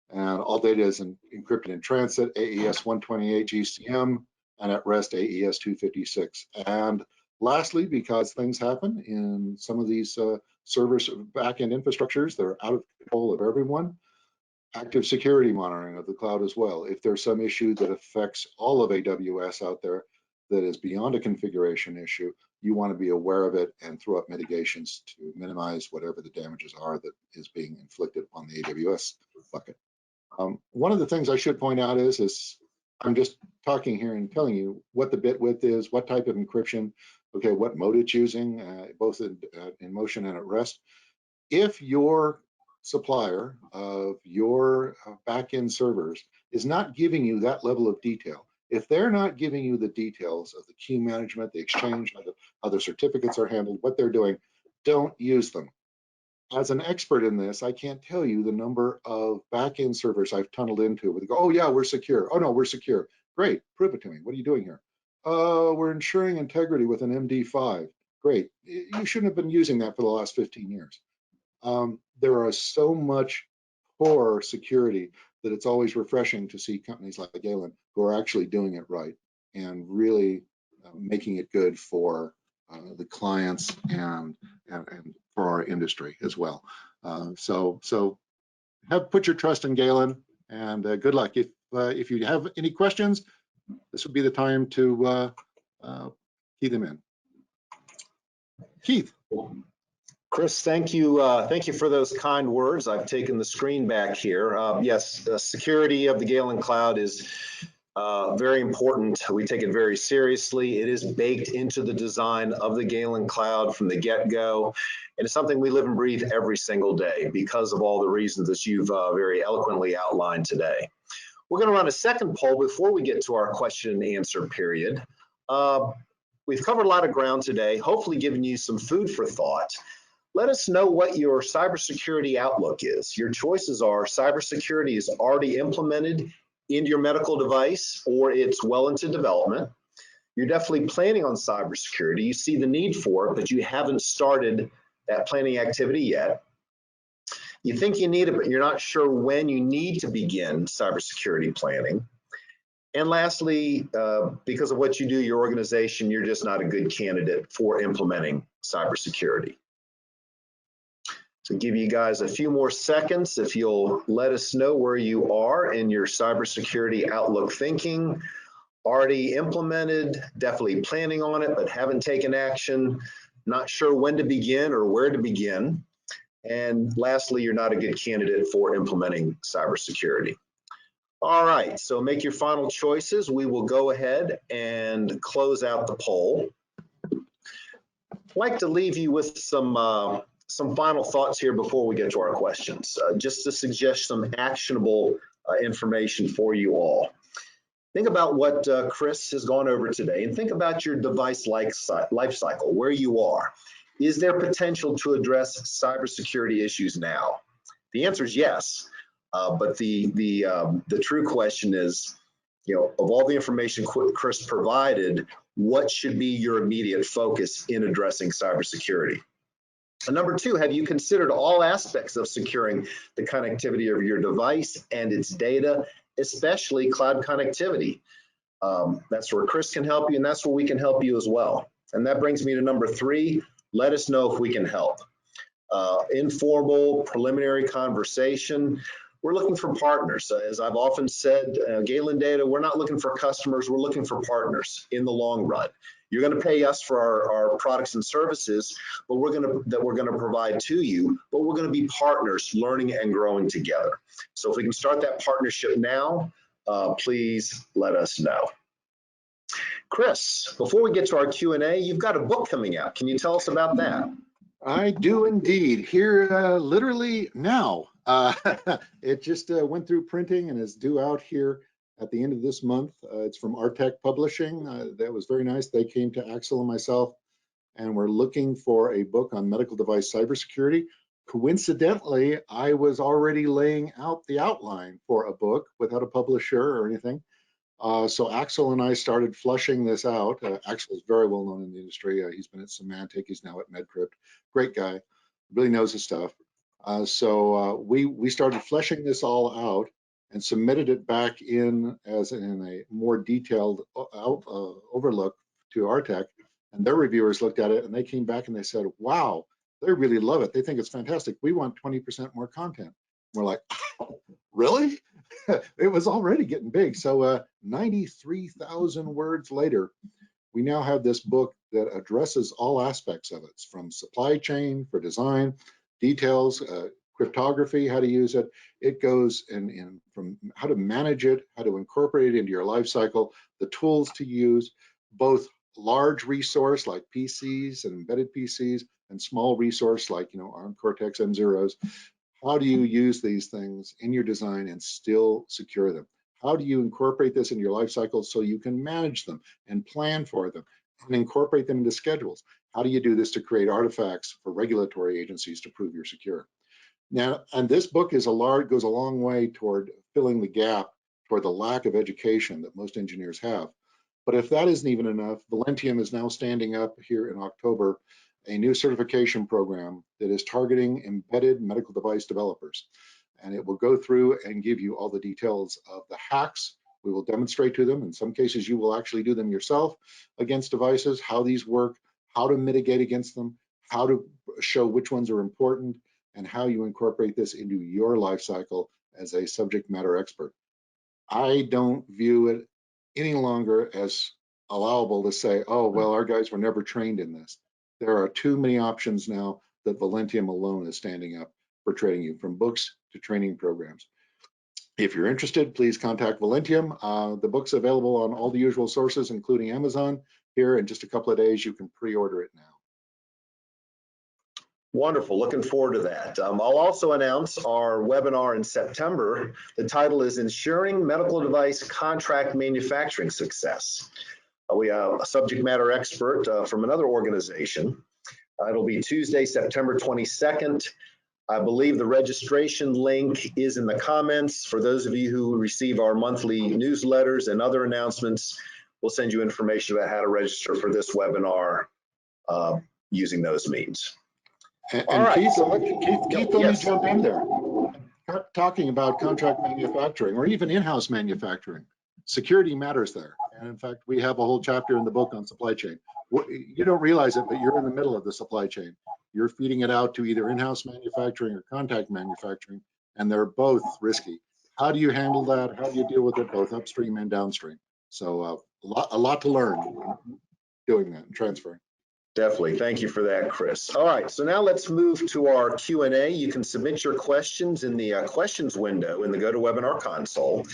and all data is encrypted in transit, AES 128 GCM, and at rest AES 256. And lastly, because things happen in some of these servers back-end infrastructures that are out of control of everyone, active security monitoring of the cloud as well. If there's some issue that affects all of AWS out there that is beyond a configuration issue, you want to be aware of it and throw up mitigations to minimize whatever the damages are that is being inflicted upon the AWS bucket. One of the things I should point out is I'm just talking here and telling you what the bit width is, what type of encryption, okay, what mode it's using, both in motion and at rest. If your supplier of your back-end servers is not giving you that level of detail, if they're not giving you the details of the key management, the exchange, how the certificates are handled, what they're doing, don't use them. As an expert in this, I can't tell you the number of back-end servers I've tunneled into where they go, oh yeah, we're secure. Oh no, we're secure. Great, prove it to me. What are you doing here? We're ensuring integrity with an MD5. Great, you shouldn't have been using that for the last 15 years. There are so much poor security that it's always refreshing to see companies like Galen who are actually doing it right and really making it good for the clients and for our industry as well. So put your trust in Galen, and good luck. If you have any questions, this would be the time to key them in. Keith. Chris, thank you for those kind words. I've taken the screen back here. Yes, the security of the Galen Cloud is very important. We take it very seriously. It is baked into the design of the Galen Cloud from the get-go. And it's something we live and breathe every single day because of all the reasons that you've very eloquently outlined today. We're going to run a second poll before we get to our question and answer period. We've covered a lot of ground today, hopefully giving you some food for thought. Let us know what your cybersecurity outlook is. Your choices are cybersecurity is already implemented into your medical device or it's well into development. You're definitely planning on cybersecurity. You see the need for it, but you haven't started that planning activity yet. You think you need it, but you're not sure when you need to begin cybersecurity planning. And lastly, because of what you do, your organization, you're just not a good candidate for implementing cybersecurity. So give you guys a few more seconds if you'll let us know where you are in your cybersecurity outlook thinking. Already implemented, definitely planning on it, but haven't taken action, not sure when to begin or where to begin. And lastly, you're not a good candidate for implementing cybersecurity. All right, so make your final choices. We will go ahead and close out the poll. I'd like to leave you with some final thoughts here before we get to our questions, just to suggest some actionable information for you all. Think about what Chris has gone over today, and think about your device life cycle, where you are. Is there potential to address cybersecurity issues now? The answer is yes, but the true question is, of all the information Chris provided, what should be your immediate focus in addressing cybersecurity? And number two, have you considered all aspects of securing the connectivity of your device and its data, especially cloud connectivity? That's where Chris can help you, and that's where we can help you as well. And that brings me to number three, let us know if we can help. Informal, preliminary conversation. We're looking for partners. As I've often said, Galen Data, we're not looking for customers, we're looking for partners in the long run. You're going to pay us for our products and services, but we're going to provide to you, but we're going to be partners learning and growing together. So if we can start that partnership now, please let us know. Chris, before we get to our Q&A, you've got a book coming out. Can you tell us about that? I do indeed. Here, literally now. It just went through printing and is due out here at the end of this month. It's from Artec Publishing. That was very nice. They came to Axel and myself, and we're looking for a book on medical device cybersecurity. Coincidentally, I was already laying out the outline for a book without a publisher or anything. So Axel and I started flushing this out. Axel is very well known in the industry. He's been at Symantec. He's now at MedCrypt. Great guy, really knows his stuff. So we started fleshing this all out and submitted it back in as in a more detailed overlook to Artec. And their reviewers looked at it and they came back and they said, wow, they really love it. They think it's fantastic. We want 20% more content. We're like, oh, really? It was already getting big. So 93,000 words later, we now have this book that addresses all aspects of it, from supply chain for design, details, cryptography, how to use it. It goes in from how to manage it, how to incorporate it into your life cycle, the tools to use, both large resource like PCs and embedded PCs, and small resource like ARM Cortex M0s. How do you use these things in your design and still secure them? How do you incorporate this in your life cycle so you can manage them and plan for them and incorporate them into schedules? How do you do this to create artifacts for regulatory agencies to prove you're secure? Now, and this book goes a long way toward filling the gap toward the lack of education that most engineers have. But if that isn't even enough, Velentium is now standing up here in October a new certification program that is targeting embedded medical device developers. And it will go through and give you all the details of the hacks. We will demonstrate to them. In some cases, you will actually do them yourself against devices, how these work, how to mitigate against them, how to show which ones are important, and how you incorporate this into your life cycle as a subject matter expert. I don't view it any longer as allowable to say, oh, well, our guys were never trained in this. There are too many options now that Velentium alone is standing up for training you, from books to training programs. If you're interested, please contact Velentium. The book's available on all the usual sources, including Amazon. Here in just a couple of days, you can pre-order it now. Wonderful, looking forward to that. I'll also announce our webinar in September. The title is Ensuring Medical Device Contract Manufacturing Success. We have a subject matter expert from another organization. It'll be Tuesday, September 22nd. I believe the registration link is in the comments. For those of you who receive our monthly newsletters and other announcements, we'll send you information about how to register for this webinar using those means. And right, Keith, so Keith, let me jump in there. Talking about contract manufacturing or even in-house manufacturing, security matters there. And in fact, we have a whole chapter in the book on supply chain. You don't realize it, but you're in the middle of the supply chain. You're feeding it out to either in-house manufacturing or contract manufacturing, and they're both risky. How do you handle that? How do you deal with it both upstream and downstream? So a lot to learn doing that and transferring. Definitely. Thank you for that, Chris. All right, so now let's move to our Q&A. You can submit your questions in the questions window in the GoToWebinar console.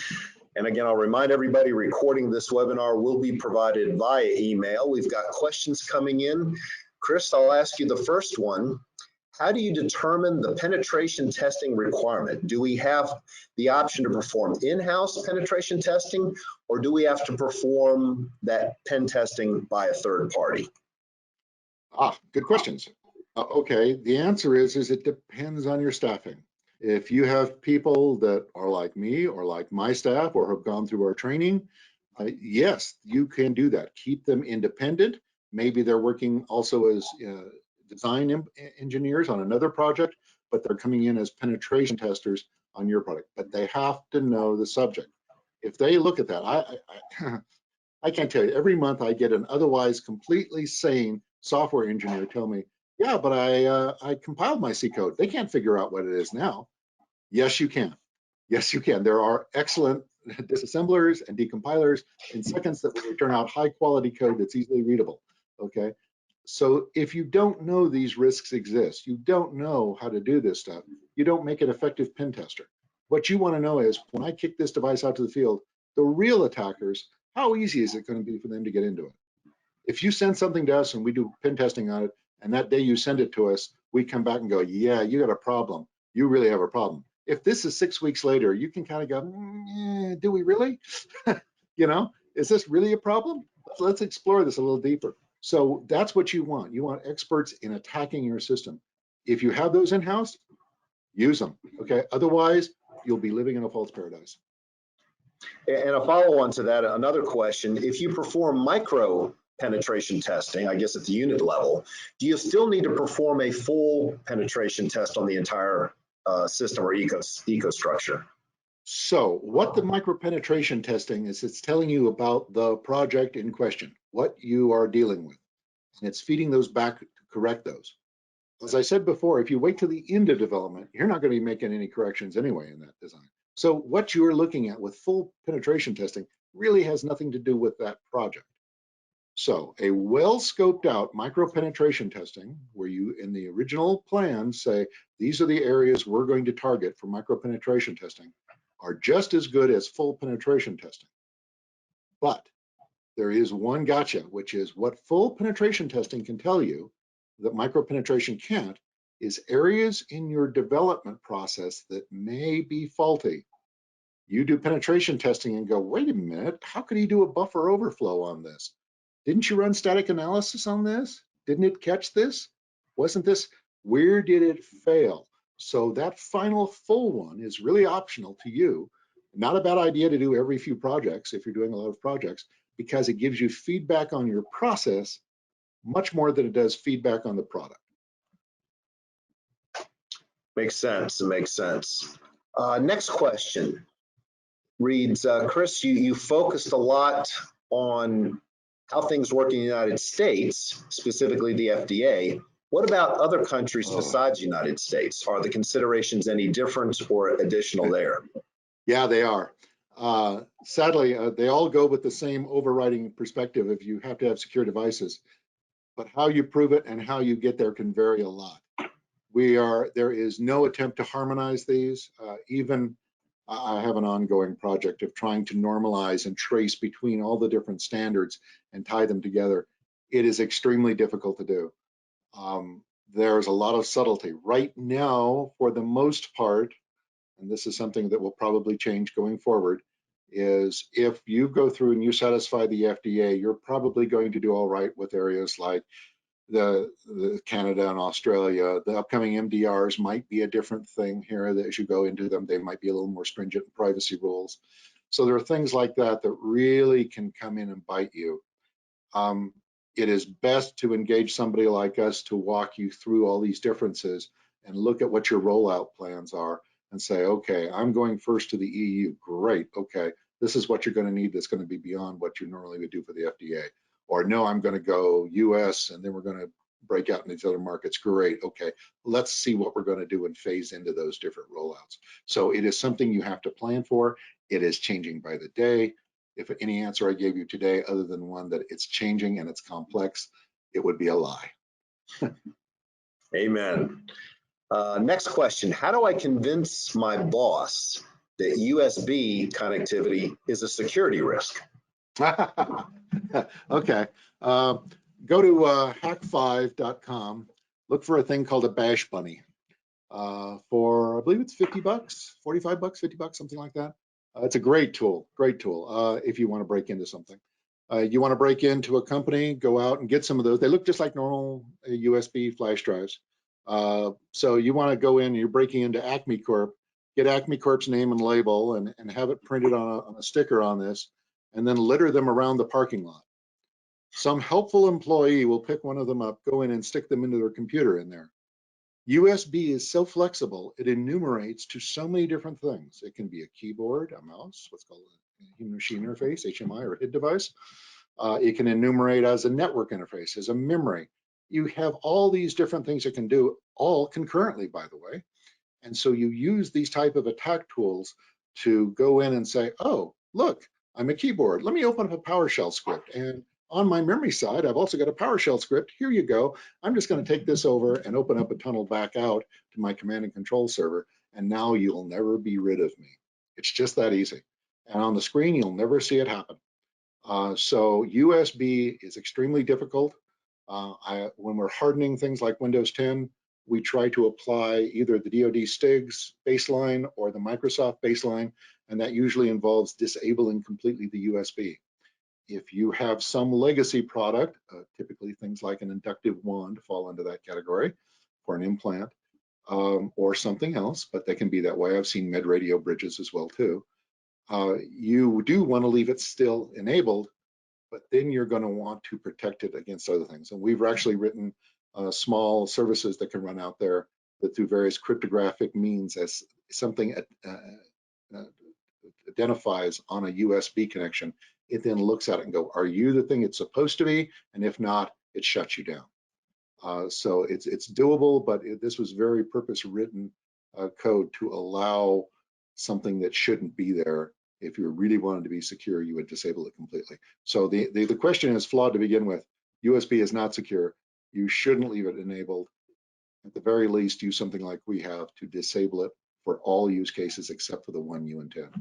And again, I'll remind everybody recording this webinar will be provided via email. We've got questions coming in. Chris, I'll ask you the first one. How do you determine the penetration testing requirement? Do we have the option to perform in-house penetration testing, or do we have to perform that pen testing by a third party? Good questions. Okay, the answer is it depends on your staffing. If you have people that are like me or like my staff or have gone through our training, yes, you can do that. Keep them independent. Maybe they're working also as design engineers on another project, but they're coming in as penetration testers on your product. But they have to know the subject. If they look at that, I can't tell you, every month I get an otherwise completely sane software engineer tell me, yeah, but I compiled my C code. They can't figure out what it is now. Yes, you can. Yes, you can. There are excellent disassemblers and decompilers in seconds that will return out high quality code that's easily readable, okay? So if you don't know these risks exist, you don't know how to do this stuff, you don't make an effective pen tester. What you want to know is, when I kick this device out to the field, the real attackers, how easy is it going to be for them to get into it? If you send something to us and we do pen testing on it, and that day you send it to us, we come back and go, yeah, you got a problem. You really have a problem. If this is 6 weeks later, you can kind of go, do we really? You know, is this really a problem? Let's explore this a little deeper. So that's what you want. You want experts in attacking your system. If you have those in-house, use them, okay? Otherwise, you'll be living in a false paradise. And a follow-on to that, another question, if you perform micro penetration testing, I guess at the unit level, do you still need to perform a full penetration test on the entire system or ecostructure? So what the micropenetration testing is, it's telling you about the project in question, what you are dealing with, and it's feeding those back to correct those. As I said before, if you wait till the end of development, you're not going to be making any corrections anyway in that design. So what you're looking at with full penetration testing really has nothing to do with that project. So a well scoped out micropenetration testing, where you in the original plan say, these are the areas we're going to target for micropenetration testing, are just as good as full penetration testing. But there is one gotcha, which is what full penetration testing can tell you that micropenetration can't, is areas in your development process that may be faulty. You do penetration testing and go, wait a minute, how could he do a buffer overflow on this? Didn't you run static analysis on this? Didn't it catch this? Wasn't this, where did it fail? So that final full one is really optional to you. Not a bad idea to do every few projects if you're doing a lot of projects, because it gives you feedback on your process much more than it does feedback on the product. Makes sense, it makes sense. Next question reads, Chris, you focused a lot on how things work in the United States, specifically the FDA. What about other countries besides the United States? Are the considerations any different or additional there? Yeah, they are. Sadly, they all go with the same overriding perspective if you have to have secure devices, but how you prove it and how you get there can vary a lot. There is no attempt to harmonize these. Even I have an ongoing project of trying to normalize and trace between all the different standards and tie them together. It is extremely difficult to do. There's a lot of subtlety. Right now, for the most part, and this is something that will probably change going forward, is if you go through and you satisfy the FDA, you're probably going to do all right with areas like the Canada and Australia. The upcoming MDRs might be a different thing here, that as you go into them, they might be a little more stringent in privacy rules. So there are things like that that really can come in and bite you. It is best to engage somebody like us to walk you through all these differences and look at what your rollout plans are and say, okay, I'm going first to the EU. Great, okay, this is what you're going to need that's going to be beyond what you normally would do for the FDA. Or no, I'm going to go US and then we're going to break out in these other markets. Great, okay, let's see what we're going to do and phase into those different rollouts. So it is something you have to plan for. It is changing by the day. If any answer I gave you today, other than one that it's changing and it's complex, it would be a lie. Amen. Next question, how do I convince my boss that USB connectivity is a security risk. Okay. Go to hack5.com. Look for a thing called a bash bunny. For, I believe it's 50 bucks, 45 bucks, 50 bucks, something like that. It's a great tool if you want to break into something. You want to break into a company, go out and get some of those. They look just like normal USB flash drives. So you want to go in, you're breaking into Acme Corp, get Acme Corp's name and label and have it printed on a sticker on this, and then litter them around the parking lot. Some helpful employee will pick one of them up, go in and stick them into their computer in there. USB is so flexible, it enumerates to so many different things. It can be a keyboard, a mouse, what's called a human machine interface, HMI or HID device. It can enumerate as a network interface, as a memory. You have all these different things it can do, all concurrently, by the way. And so you use these type of attack tools to go in and say, oh, look, I'm a keyboard. Let me open up a PowerShell script. And on my memory side, I've also got a PowerShell script. Here you go. I'm just going to take this over and open up a tunnel back out to my command and control server. And now you'll never be rid of me. It's just that easy. And on the screen, you'll never see it happen. So USB is extremely difficult. When we're hardening things like Windows 10, we try to apply either the DoD STIGs baseline or the Microsoft baseline, and that usually involves disabling completely the USB. If you have some legacy product, typically things like an inductive wand fall into that category for an implant, or something else, but they can be that way. I've seen med radio bridges as well too. You do want to leave it still enabled, but then you're going to want to protect it against other things. And we've actually written small services that can run out there that through various cryptographic means, as something identifies on a USB connection, it then looks at it and go, are you the thing it's supposed to be? And if not, it shuts you down. So it's doable, but this was very purpose written code to allow something that shouldn't be there. If you really wanted to be secure, you would disable it completely. So the question is flawed to begin with. USB is not secure. You shouldn't leave it enabled. At the very least, use something like we have to disable it for all use cases except for the one you intend.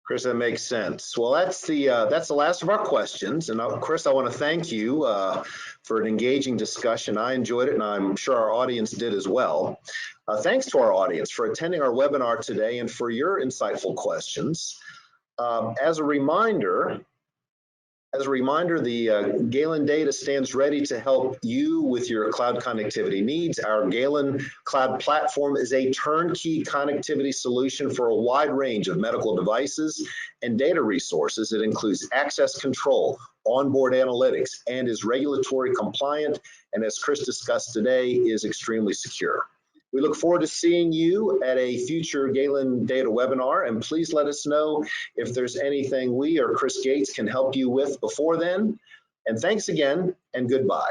Chris, that makes sense. Well, that's the last of our questions. And Chris, I want to thank you for an engaging discussion. I enjoyed it, and I'm sure our audience did as well. Thanks to our audience for attending our webinar today and for your insightful questions. As a reminder, the Galen Data stands ready to help you with your cloud connectivity needs. Our Galen Cloud Platform is a turnkey connectivity solution for a wide range of medical devices and data resources. It includes access control, onboard analytics, and is regulatory compliant, and as Chris discussed today, is extremely secure. We look forward to seeing you at a future Galen Data webinar, and please let us know if there's anything we or Chris Gates can help you with before then. And thanks again, and goodbye.